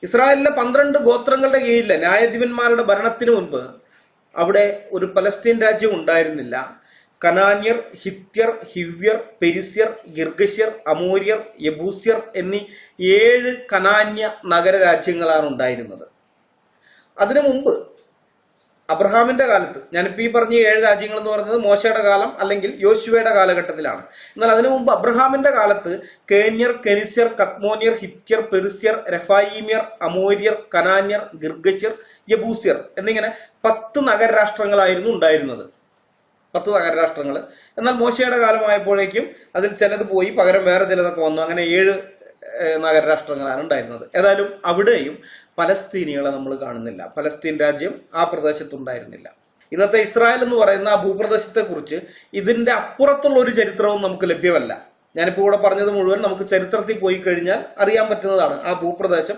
ഇസ്രായേലിലെ 12 ഗോത്രങ്ങളുടെ കീഴിലെ ന്യായാധിപന്മാരുടെ ഭരണത്തിന് മുൻപ് അവിടെ ഒരു പലസ്തീൻ രാജ്യം ഉണ്ടായിരുന്നില്ല. കനാന്യർ, ഹിത്യർ, ഹിവ്യർ, പെരിസ്യർ, ഗിർഗശ്യർ, അമോര്യർ, യബൂസ്യർ എന്നീ 7 കനാന്യ നഗര രാജ്യങ്ങളാണ് ഉണ്ടായിരുന്നത്. അതിനു മുമ്പ് അബ്രഹാമിന്റെ കാലത്ത്, ഞാനിപ്പോൾ ഈ പറഞ്ഞ 7 രാജ്യങ്ങൾ എന്ന് പറയുന്നത് മോശയുടെ കാലം അല്ലെങ്കിൽ യോശുവയുടെ കാലഘട്ടത്തിലാണ്. എന്നാൽ അതിനു മുമ്പ് അബ്രഹാമിന്റെ കാലത്ത് കേന്യർ, കെനിസ്യർ, കത്മോന്യർ, ഹിത്യർ, പെരിസ്യർ, രഫായിമ്യർ, അമോര്യർ, കനാന്യർ, ഗിർഗശ്യർ, യബൂസ്യർ എന്നിങ്ങനെ 10 നഗരരാഷ്ട്രങ്ങളായിരുന്നു ഉണ്ടായിരുന്നത്. 10 നഗരരാഷ്ട്രങ്ങൾ. എന്നാൽ മോശയുടെ കാലമായപ്പോഴേക്കും അതിൽ ചിലത് പോയി, പകരം വേറെ ചിലതൊക്കെ വന്നു. അങ്ങനെ 7 നഗരരാഷ്ട്രങ്ങളാണ് ഉണ്ടായിരുന്നത്. ഏതായാലും അവിടെയും പലസ്തീനികളെ നമ്മൾ കാണുന്നില്ല. പലസ്തീൻ രാജ്യം ആ പ്രദേശത്തുണ്ടായിരുന്നില്ല. ഇന്നത്തെ ഇസ്രായേൽ എന്ന് പറയുന്ന ആ ഭൂപ്രദേശത്തെ കുറിച്ച് ഇതിന്റെ അപ്പുറത്തുള്ള ഒരു ചരിത്രവും നമുക്ക് ലഭ്യമല്ല. ഞാനിപ്പോൾ ഇവിടെ പറഞ്ഞത് മുഴുവൻ നമുക്ക് ചരിത്രത്തിൽ പോയി കഴിഞ്ഞാൽ അറിയാൻ പറ്റുന്നതാണ്. ആ ഭൂപ്രദേശം